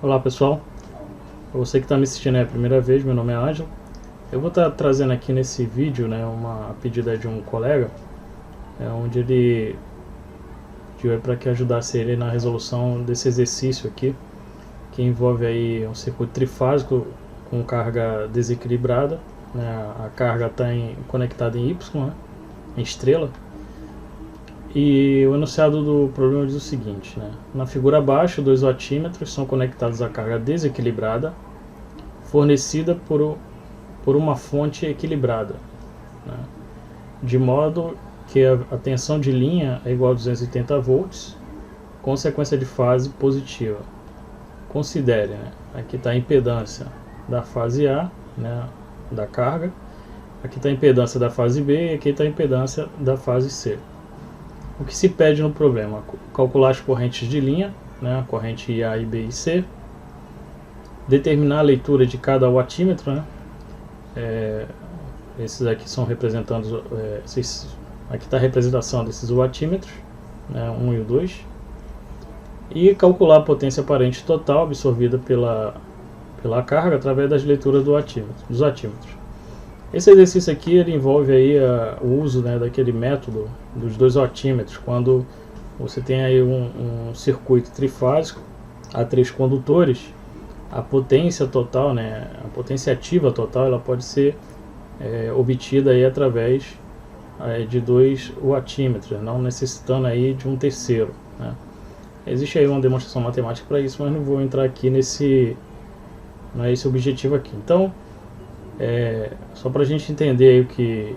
Olá pessoal, para você que está me assistindo a primeira vez, meu nome é Ângelo. Eu vou estar trazendo aqui nesse vídeo uma pedida de um colega, onde ele pediu para que ajudasse ele na resolução desse exercício aqui, que envolve aí um circuito trifásico com carga desequilibrada, né? A carga está conectada em Y, né? Em estrela. E o enunciado do problema diz o seguinte, né? Na figura abaixo, dois wattímetros são conectados à carga desequilibrada, fornecida por uma fonte equilibrada, né? De modo que a tensão de linha é igual a 280 volts, com sequência de fase positiva. Considere, né? Aqui está a impedância da fase A, né, da carga, aqui está a impedância da fase B e aqui está a impedância da fase C. O que se pede no problema? Calcular as correntes de linha, né, a corrente A, B e C, determinar a leitura de cada wattímetro, né, esses aqui são representando, aqui está a representação desses wattímetros, né, 1 e o 2, e calcular a potência aparente total absorvida pela carga através das leituras dos wattímetros. Esse exercício aqui ele envolve aí o uso, né, daquele método dos dois wattímetros, quando você tem aí um circuito trifásico a 3 condutores. A potência total, né, a potência ativa total, ela pode ser obtida aí através de 2 wattímetros, não necessitando aí de um terceiro, né. Existe aí uma demonstração matemática para isso, mas não vou entrar aqui não é esse o objetivo aqui. Então, só para a gente entender aí o que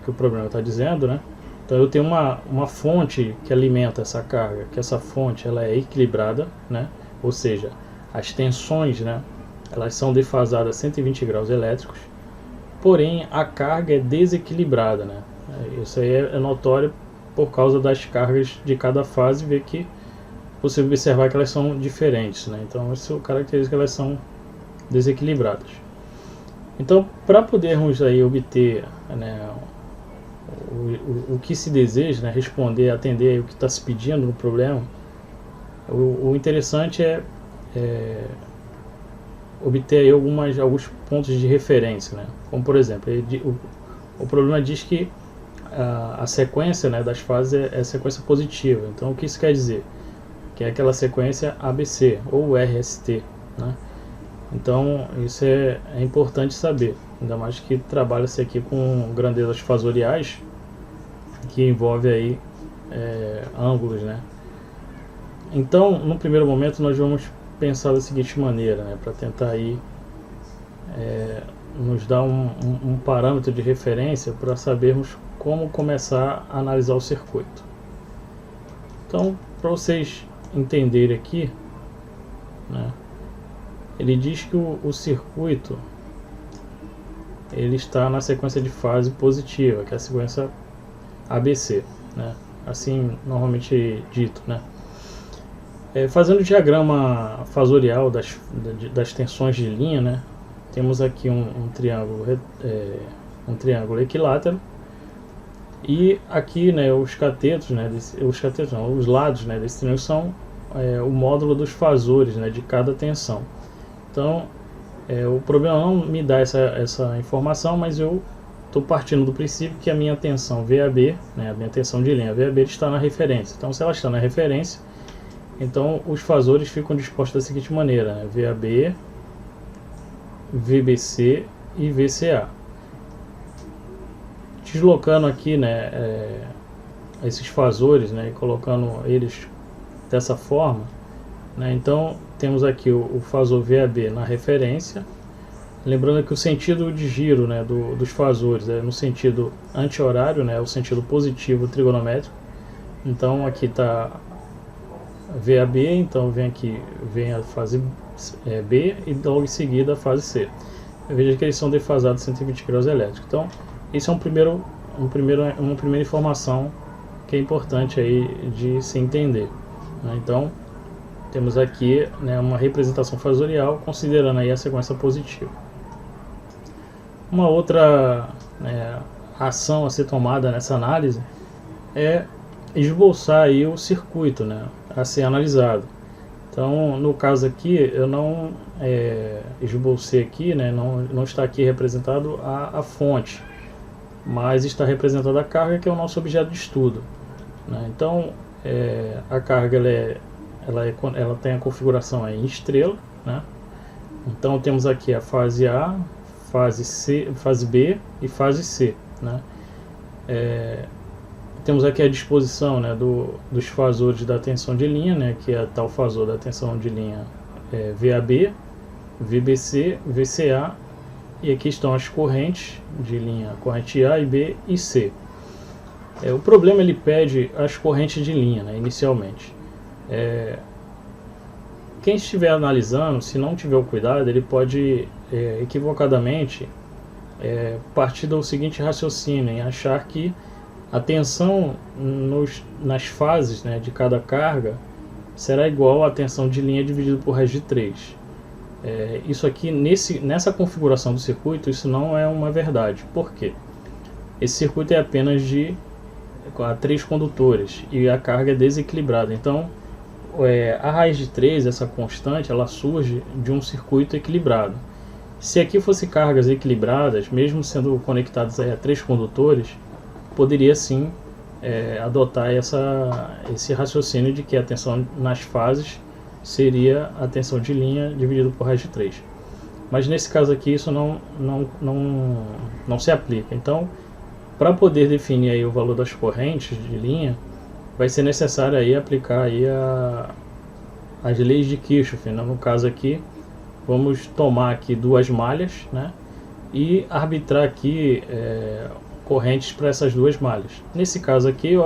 o problema está dizendo, né? Então eu tenho uma fonte que alimenta essa carga, que essa fonte ela é equilibrada, né? Ou seja, as tensões, né, elas são defasadas a 120 graus elétricos, porém a carga é desequilibrada, né? Isso aí é notório por causa das cargas de cada fase, ver que você observar que elas são diferentes, né? Então isso caracteriza que elas são desequilibradas. Então, para podermos aí obter, né, o que se deseja, né, responder, atender aí o que está se pedindo no problema, o interessante é obter aí alguns pontos de referência, né? Como por exemplo, o problema diz que a sequência, né, das fases é sequência positiva. Então o que isso quer dizer? Que é aquela sequência ABC ou RST, né? Então isso é importante saber, ainda mais que trabalha-se aqui com grandezas fasoriais, que envolve aí ângulos, né? Então no primeiro momento nós vamos pensar da seguinte maneira, né, para tentar aí nos dar um parâmetro de referência para sabermos como começar a analisar o circuito. Então, para vocês entenderem aqui, né, ele diz que o circuito ele está na sequência de fase positiva, que é a sequência ABC, né? Assim normalmente dito, né? Fazendo o diagrama fasorial das tensões de linha, né? Temos aqui um triângulo equilátero e aqui, né, os catetos, né? Os lados, né, desse triângulo são o módulo dos fasores, né, de cada tensão. Então, o problema não me dá essa informação, mas eu estou partindo do princípio que a minha tensão VAB, né, a minha tensão de linha VAB está na referência. Então, se ela está na referência, então os fasores ficam dispostos da seguinte maneira, né, VAB, VBC e VCA. Deslocando aqui, né, esses fasores, né, e colocando eles dessa forma, né, então temos aqui o fasor VAB na referência, lembrando que o sentido de giro, né, dos fasores é no sentido anti-horário, né, o sentido positivo trigonométrico. Então aqui está VAB, então vem a fase B e logo em seguida a fase C. Veja que eles são defasados 120 graus elétricos. Então isso é uma primeira informação que é importante aí de se entender, né? Então temos aqui, né, uma representação fasorial considerando aí a sequência positiva. Uma outra, né, ação a ser tomada nessa análise é esboçar aí o circuito, né, a ser analisado. Então, no caso aqui, eu não esbocei aqui, né, não está aqui representado a fonte, mas está representada a carga, que é o nosso objeto de estudo, né? Então, a carga ela tem a configuração em estrela, né? Então temos aqui a fase A, fase C, fase B e fase C, né? Temos aqui a disposição, né, dos fasores da tensão de linha, né, que é tal fasor da tensão de linha VAB, VBC, VCA, e aqui estão as correntes de linha, corrente A e B e C. O problema, ele pede as correntes de linha, né, inicialmente. Quem estiver analisando, se não tiver o cuidado, ele pode equivocadamente partir do seguinte raciocínio, em achar que a tensão nas fases, né, de cada carga será igual à tensão de linha dividido por raiz de 3. Isso aqui, nessa configuração do circuito, isso não é uma verdade. Por quê? Esse circuito é apenas de 3 condutores e a carga é desequilibrada. Então, a raiz de 3, essa constante, ela surge de um circuito equilibrado. Se aqui fosse cargas equilibradas, mesmo sendo conectadas a 3 condutores, poderia sim adotar esse raciocínio de que a tensão nas fases seria a tensão de linha dividido por raiz de 3. Mas nesse caso aqui isso não se aplica. Então, para poder definir aí o valor das correntes de linha, vai ser necessário aí aplicar aí as leis de Kirchhoff, né? No caso aqui, vamos tomar aqui 2 malhas, né, e arbitrar aqui correntes para essas 2 malhas. Nesse caso aqui eu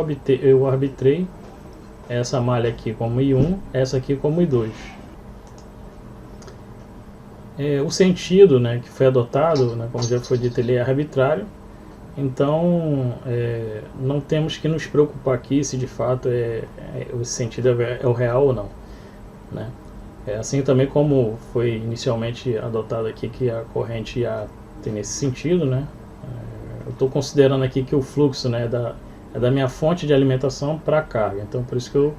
arbitrei essa malha aqui como I1, essa aqui como I2. O sentido, né, que foi adotado, né, como já foi dito, ele é arbitrário. Então, não temos que nos preocupar aqui se de fato o sentido é o real ou não, né? Assim também como foi inicialmente adotado aqui que a corrente IA tem nesse sentido, né? Eu estou considerando aqui que o fluxo, né, é da minha fonte de alimentação para a carga. Então, por isso que eu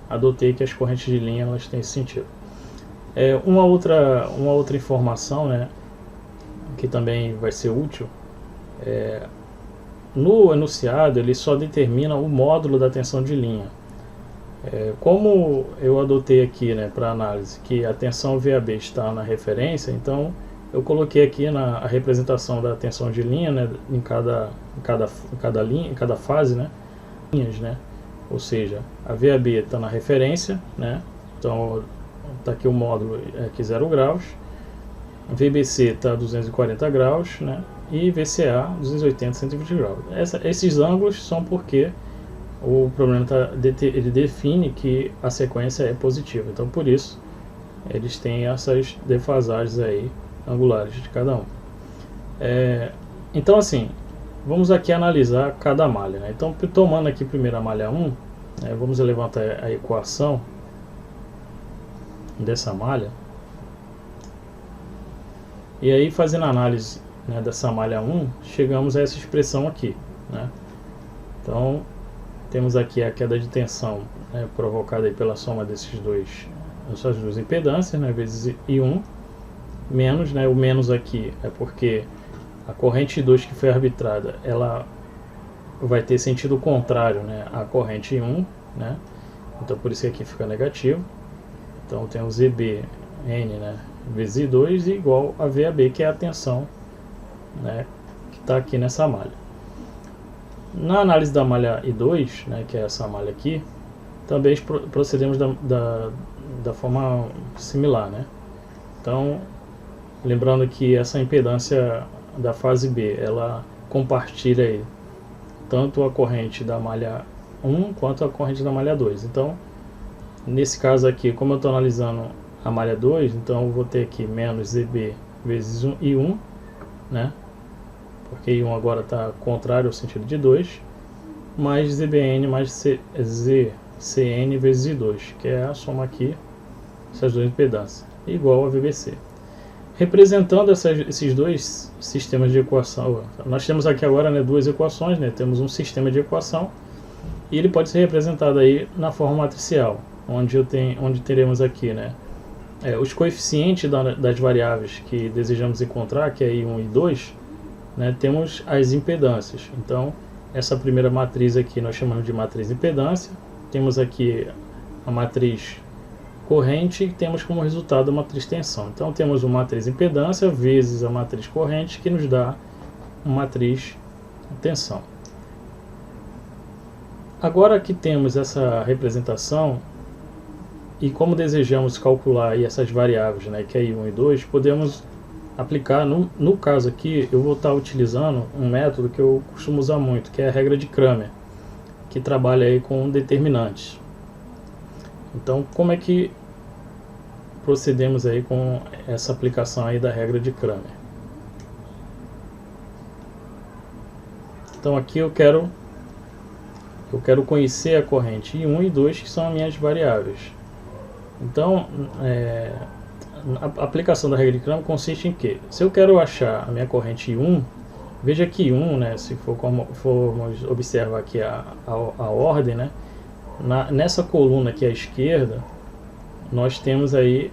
adotei que as correntes de linha elas têm esse sentido. Uma outra informação, né, que também vai ser útil, no enunciado ele só determina o módulo da tensão de linha. Como eu adotei aqui, né, para análise que a tensão VAB está na referência, então eu coloquei aqui a representação da tensão de linha, né, em cada linha, em cada fase, né, linhas, né? Ou seja, a VAB está na referência, né? Então está aqui o módulo aqui 0 graus, VBC está a 240 graus, né? E VCA 280, 120 graus. Esses ângulos são porque o problema ele define que a sequência é positiva. Então, por isso, eles têm essas defasagens aí angulares de cada um. Então, assim, vamos aqui analisar cada malha, né? Então, tomando aqui primeiro a malha 1, vamos levantar a equação dessa malha. E aí, fazendo a análise, né, dessa malha 1, chegamos a essa expressão aqui, né? Então, temos aqui a queda de tensão, né, provocada aí pela soma dessas duas impedâncias, né, vezes I1, menos, né, o menos aqui é porque a corrente 2 que foi arbitrada, ela vai ter sentido contrário, né, à corrente 1, né? Então por isso que aqui fica negativo. Então tem o ZBN, né, vezes I2 igual a VAB, que é a tensão, né, que está aqui nessa malha. Na análise da malha I2, né, que é essa malha aqui, também procedemos da forma similar, né? Então, lembrando que essa impedância da fase B, ela compartilha aí tanto a corrente da malha 1 quanto a corrente da malha 2. Então, nesse caso aqui, como eu estou analisando a malha 2, então eu vou ter aqui menos ZB vezes I1, né? Porque I1 agora está contrário ao sentido de 2, mais ZBN mais ZCN vezes I2, que é a soma aqui, essas duas impedâncias, igual a VBC. Representando esses dois sistemas de equação, nós temos aqui agora, né, duas equações, né? Temos um sistema de equação, e ele pode ser representado aí na forma matricial. onde teremos aqui, né, os coeficientes das variáveis que desejamos encontrar, que é I1 e I2, né, temos as impedâncias. Então, essa primeira matriz aqui nós chamamos de matriz impedância. Temos aqui a matriz corrente e temos como resultado a matriz tensão. Então, temos uma matriz impedância vezes a matriz corrente, que nos dá uma matriz tensão. Agora que temos essa representação, e como desejamos calcular aí essas variáveis, né, que é I1 e I2, podemos aplicar, no caso aqui, eu vou estar utilizando um método que eu costumo usar muito, que é a regra de Cramer, que trabalha aí com determinantes. Então, como é que procedemos aí com essa aplicação aí da regra de Cramer? Então, aqui eu quero conhecer a corrente I1 e I2, que são as minhas variáveis. Então, a aplicação da regra de Cramer consiste em que, se eu quero achar a minha corrente I1, veja que I1, né, se formos observar aqui a ordem, né, nessa coluna aqui à esquerda, nós temos aí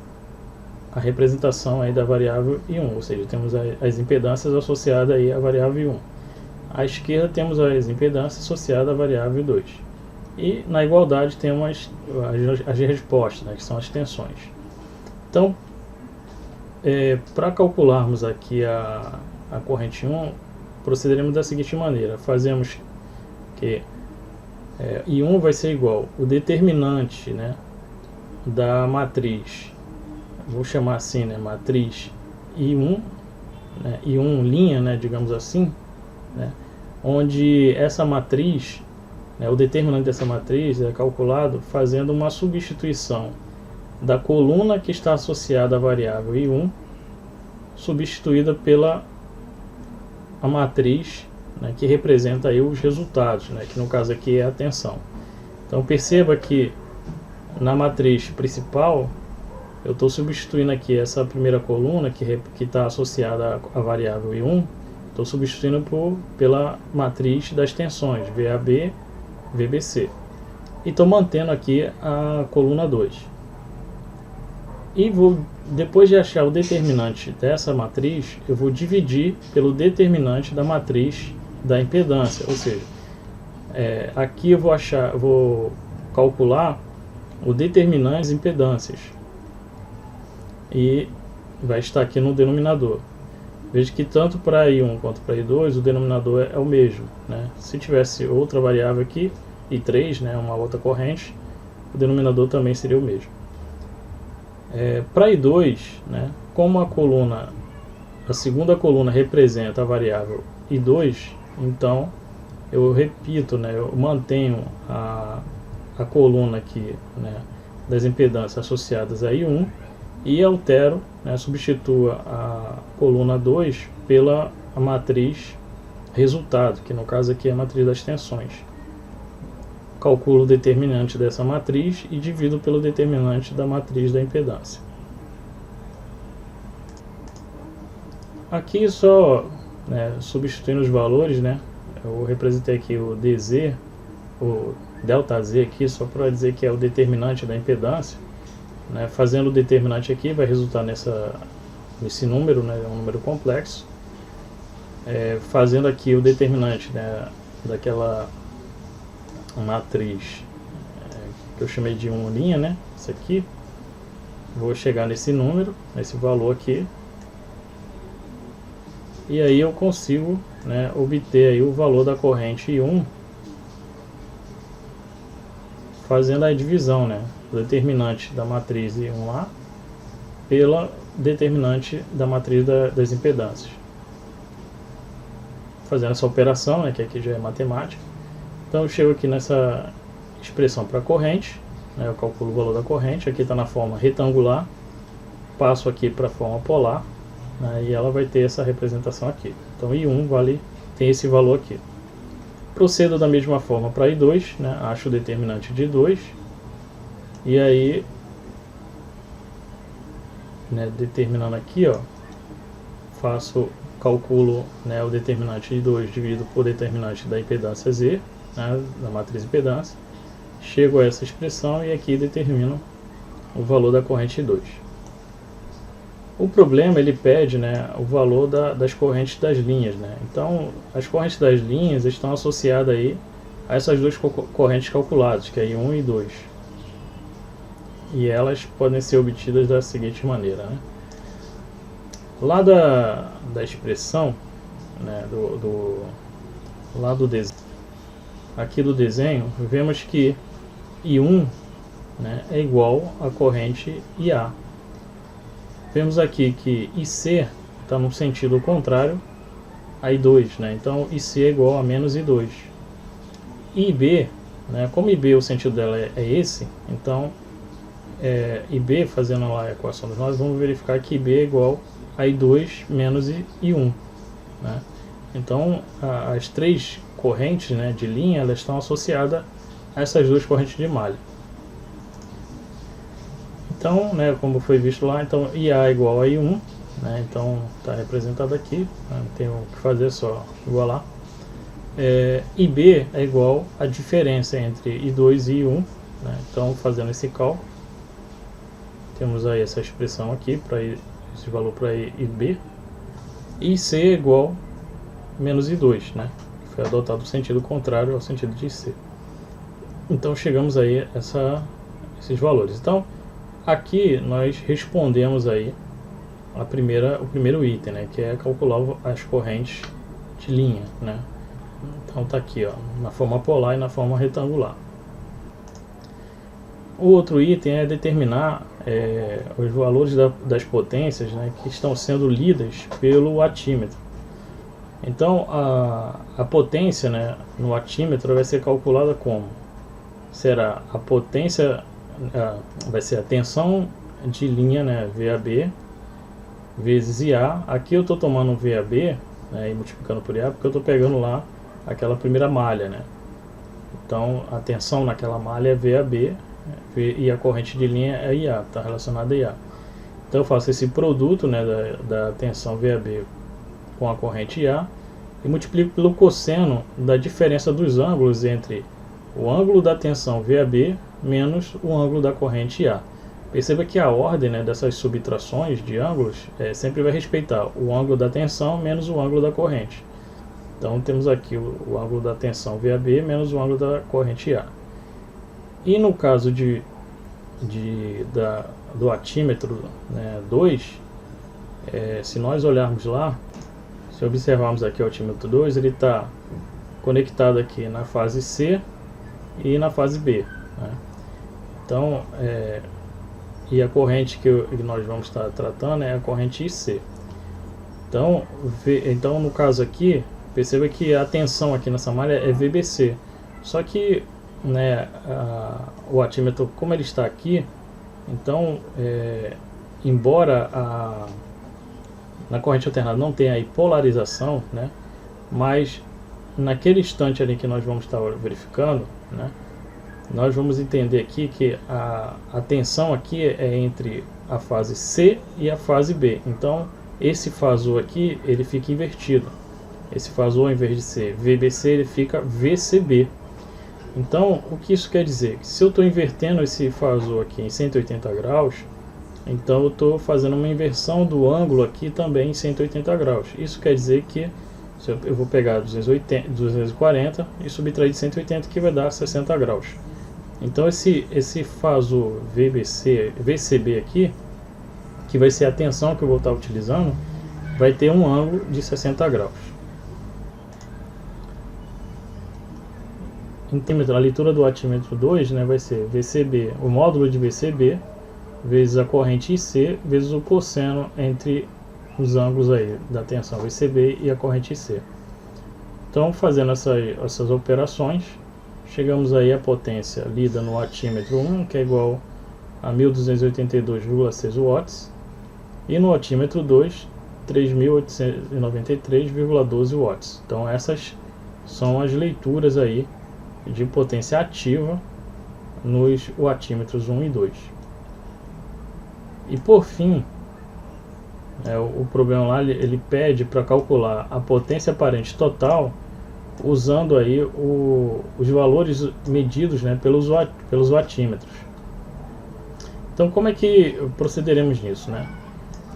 a representação aí da variável I1, ou seja, temos as impedâncias associadas aí à variável I1. À esquerda temos as impedâncias associadas à variável I2. E na igualdade temos as respostas, né, que são as tensões. Então, para calcularmos aqui a corrente 1, procederemos da seguinte maneira. Fazemos que I1 vai ser igual o determinante, né, da matriz, vou chamar assim, né, matriz I1, né, I1 linha, né, digamos assim, né, onde essa matriz, né, o determinante dessa matriz é calculado fazendo uma substituição da coluna que está associada à variável I1, substituída pela a matriz, né, que representa aí os resultados, né, que no caso aqui é a tensão. Então perceba que na matriz principal eu estou substituindo aqui essa primeira coluna que está associada à variável I1, estou substituindo pela matriz das tensões, VAB, VBC. E estou mantendo aqui a coluna 2. E depois de achar o determinante dessa matriz, eu vou dividir pelo determinante da matriz da impedância. Ou seja, aqui eu vou calcular o determinante das impedâncias. E vai estar aqui no denominador. Veja que tanto para I1 quanto para I2 o denominador é o mesmo, né? Se tivesse outra variável aqui, I3, né, uma outra corrente, o denominador também seria o mesmo. Para I2, né, como a segunda coluna representa a variável I2, então eu repito, né, eu mantenho a coluna aqui, né, das impedâncias associadas a I1 e altero, né, substituo a coluna 2 pela a matriz resultado, que no caso aqui é a matriz das tensões. Calculo o determinante dessa matriz e divido pelo determinante da matriz da impedância. Aqui só, né, substituindo os valores, né, eu representei aqui o DZ, o ΔZ aqui, só para dizer que é o determinante da impedância. Né, fazendo o determinante aqui vai resultar nesse número, né, é um número complexo. Fazendo aqui o determinante, né, daquela matriz que eu chamei de 1 linha, né, isso aqui, vou chegar nesse número, nesse valor aqui, e aí eu consigo, né, obter aí o valor da corrente I1 fazendo a divisão, né, do determinante da matriz I1A pela determinante da matriz das impedâncias. Fazendo essa operação, né, que aqui já é matemática. Então eu chego aqui nessa expressão para a corrente, né, eu calculo o valor da corrente, aqui está na forma retangular, passo aqui para a forma polar, né, e ela vai ter essa representação aqui. Então I1 tem esse valor aqui. Procedo da mesma forma para I2, né, acho o determinante de I2, e aí, né, determinando aqui, ó, calculo, né, o determinante de I2 dividido por determinante da impedância Z, né, da matriz impedância. chego a essa expressão e aqui determino o valor da corrente 2. O problema, ele pede, né, o valor das correntes das linhas, né? Então, as correntes das linhas estão associadas aí a essas duas correntes calculadas, que é I1 e I2. E elas podem ser obtidas da seguinte maneira, né? Lá da expressão, né, lá do desenho, aqui do desenho, vemos que I1, né, é igual à corrente IA. Vemos aqui que IC está no sentido contrário a I2, né? Então IC é igual a menos I2. IB, né, como IB o sentido dela é esse, então IB, fazendo lá a equação dos nós, vamos verificar que IB é igual a I2 menos I1. Né? Então as três correntes, né, de linha, elas estão associadas a essas duas correntes de malha. Então, né, como foi visto lá, então IA é igual a I1, né, então está representado aqui, né, não tem o que fazer, só igualar. IB é igual à diferença entre I2 e I1, né, então fazendo esse cálculo, temos aí essa expressão aqui, para esse valor para IB, e IC é igual a menos I2, né, que foi adotado o sentido contrário ao sentido de IC. Então chegamos aí a esses valores. Então, aqui nós respondemos aí o primeiro item, né, que é calcular as correntes de linha, né. Então tá aqui, ó, na forma polar e na forma retangular. O outro item é determinar os valores das potências, né, que estão sendo lidas pelo atímetro. Então a potência, né, no atímetro vai ser calculada como? Será a potência, vai ser a tensão de linha, né, VAB, vezes IA. Aqui eu estou tomando VAB, né, e multiplicando por IA, porque eu estou pegando lá aquela primeira malha, né? Então a tensão naquela malha é VAB e a corrente de linha é IA, está relacionada a IA. Então eu faço esse produto, né, da tensão VAB com a corrente IA e multiplico pelo cosseno da diferença dos ângulos entre o ângulo da tensão VAB menos o ângulo da corrente IA. Perceba que a ordem, né, dessas subtrações de ângulos sempre vai respeitar o ângulo da tensão menos o ângulo da corrente. Então temos aqui o ângulo da tensão VAB menos o ângulo da corrente IA. E no caso do atímetro, né, 2, se nós olharmos lá, se observarmos aqui o atímetro 2, ele está conectado aqui na fase C e na fase B. Né? Então, e a corrente que nós vamos estar tratando é a corrente IC. Então no caso aqui, perceba que a tensão aqui nessa malha é VBC. Só que, né, o atímetro, como ele está aqui, então, embora na corrente alternada não tenha aí polarização, né, mas naquele instante ali que nós vamos estar verificando, né, nós vamos entender aqui que a tensão aqui é entre a fase C e a fase B. Então, esse fasor aqui, ele fica invertido. Esse fasor, ao invés de ser VBC, ele fica VCB. Então, o que isso quer dizer? Se eu estou invertendo esse fasor aqui em 180 graus, então eu estou fazendo uma inversão do ângulo aqui também em 180 graus. Isso quer dizer que eu vou pegar 240 e subtrair de 180, que vai dar 60 graus. Então esse fasor VCB aqui, que vai ser a tensão que eu vou estar utilizando, vai ter um ângulo de 60 graus. A leitura do atímetro 2, né, vai ser VCB, o módulo de VCB, vezes a corrente IC, vezes o cosseno entre os ângulos aí da tensão VCB e a corrente IC. Então, fazendo essas operações, chegamos aí à potência lida no atímetro 1, que é igual a 1282,6 watts, e no atímetro 2, 3.893,12 watts. Então, essas são as leituras aí de potência ativa nos wattímetros 1 e 2. E por fim, o problema lá, ele pede para calcular a potência aparente total usando aí os valores medidos, né, pelos wattímetros. Então, como é que procederemos nisso, né?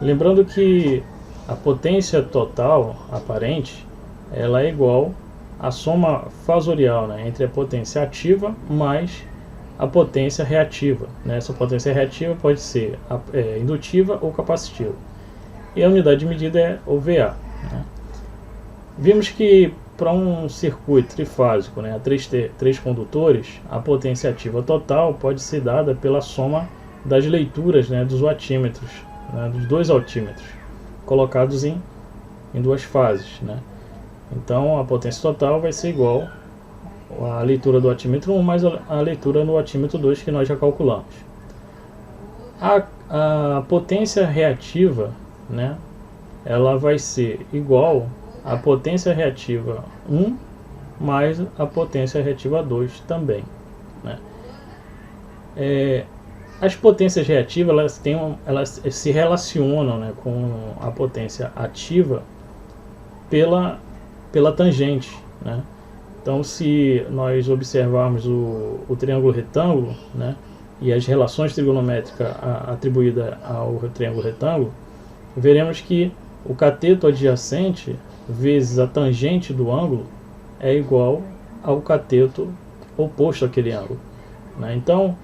Lembrando que a potência total aparente, ela é igual à soma fasorial, né, entre a potência ativa mais a potência reativa, né? Essa potência reativa pode ser indutiva ou capacitiva. E a unidade de medida é o VA, né? Vimos que para um circuito trifásico, né, a três condutores, a potência ativa total pode ser dada pela soma das leituras, né, dos wattímetros, né, dos dois altímetros, colocados em duas fases, né? Então a potência total vai ser igual à leitura do wattímetro 1 mais a leitura no wattímetro 2 que nós já calculamos. A potência reativa, né, ela vai ser igual à potência reativa 1 mais a potência reativa 2 também, né? As potências reativas elas se relacionam, né, com a potência ativa pela tangente, né? Então, se nós observarmos o triângulo retângulo, né, e as relações trigonométricas atribuídas ao triângulo retângulo, veremos que o cateto adjacente vezes a tangente do ângulo é igual ao cateto oposto àquele ângulo, né? Então,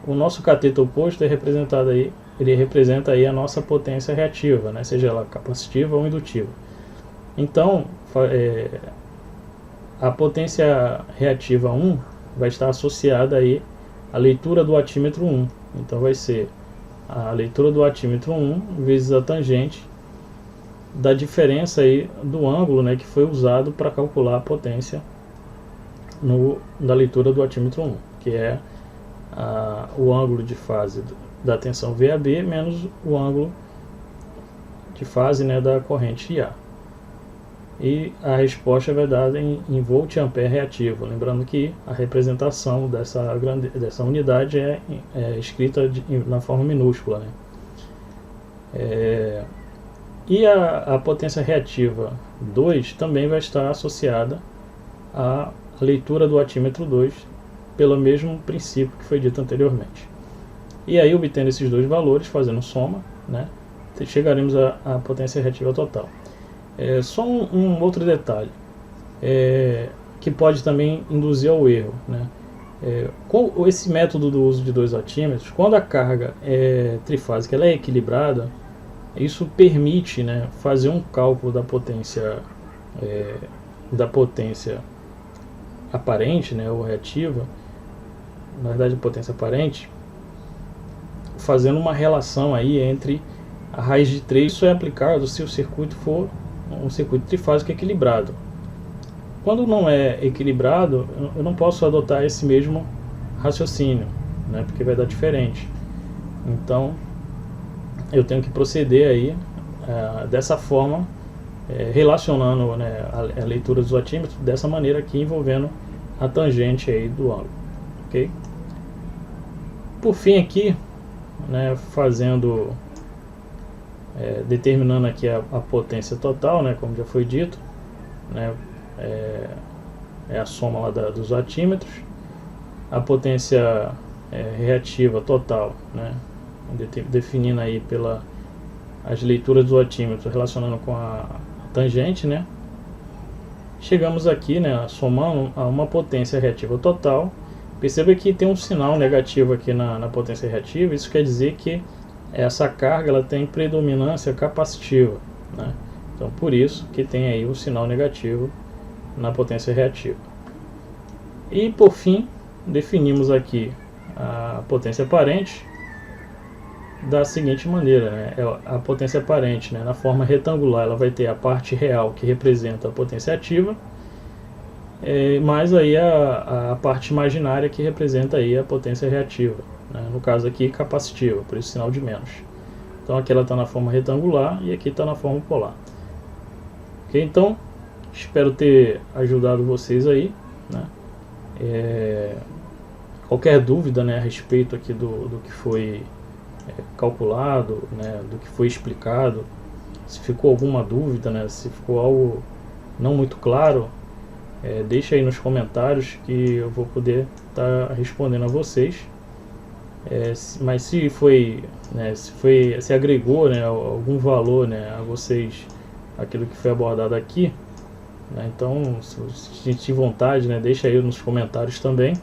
o nosso cateto oposto é representado aí, ele representa aí a nossa potência reativa, né, seja ela capacitiva ou indutiva. Então, a potência reativa 1 vai estar associada aí à leitura do wattímetro 1. Então vai ser a leitura do wattímetro 1 vezes a tangente da diferença aí do ângulo, né, que foi usado para calcular a potência da leitura do wattímetro 1, que é o ângulo de fase da tensão VAB menos o ângulo de fase, né, da corrente IA. E a resposta é dada em volt-ampere reativo. Lembrando que a representação dessa unidade é escrita na forma minúscula, né? E a potência reativa 2 também vai estar associada à leitura do wattímetro 2 pelo mesmo princípio que foi dito anteriormente. E aí, obtendo esses dois valores, fazendo soma, né, chegaremos à potência reativa total. Só um outro detalhe que pode também induzir ao erro, né? Com esse método do uso de dois wattímetros, quando a carga trifásica ela é equilibrada, isso permite, né, fazer um cálculo da potência aparente, né, ou reativa, na verdade potência aparente, fazendo uma relação aí entre a raiz de 3. Isso é aplicado se o circuito for um circuito trifásico equilibrado. Quando não é equilibrado, eu não posso adotar esse mesmo raciocínio, né, porque vai dar diferente. Então eu tenho que proceder aí dessa forma, relacionando, né, a leitura dos wattímetros dessa maneira aqui, envolvendo a tangente aí do ângulo, ok? Por fim aqui, né, determinando aqui a potência total, né, como já foi dito, né, é a soma lá dos wattímetros. A potência reativa total, né, definindo aí as leituras do wattímetro relacionando com a tangente, né. Chegamos aqui, né, somando a uma potência reativa total. Perceba que tem um sinal negativo aqui na potência reativa. Isso quer dizer que essa carga ela tem predominância capacitiva, né? Então por isso que tem aí o sinal negativo na potência reativa. E por fim, definimos aqui a potência aparente da seguinte maneira, né? A potência aparente, né, na forma retangular, ela vai ter a parte real que representa a potência ativa, mais aí a parte imaginária que representa aí a potência reativa, né? No caso aqui capacitiva, por isso sinal de menos. Então aqui ela está na forma retangular e aqui está na forma polar. Ok? Então espero ter ajudado vocês aí, né? Qualquer dúvida, né, a respeito aqui do que foi calculado, né, do que foi explicado, se ficou alguma dúvida, né, se ficou algo não muito claro, deixa aí nos comentários que eu vou poder estar respondendo a vocês. Mas se foi, né, se agregou, né, algum valor, né, a vocês aquilo que foi abordado aqui, né, então se sentir vontade, né, deixa aí nos comentários também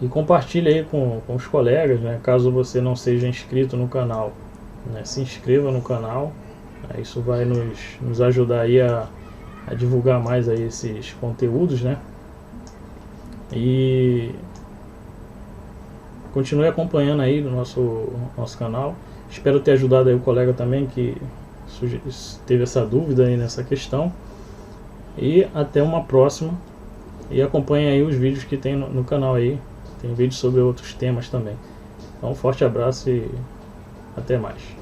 e compartilha aí com os colegas, né, caso você não seja inscrito no canal, né, se inscreva no canal, né, isso vai nos ajudar aí a divulgar mais aí esses conteúdos, né, e continue acompanhando aí no nosso canal. Espero ter ajudado aí o colega também que teve essa dúvida aí nessa questão. E até uma próxima. E acompanhe aí os vídeos que tem no canal aí. Tem vídeos sobre outros temas também. Então, um forte abraço e até mais.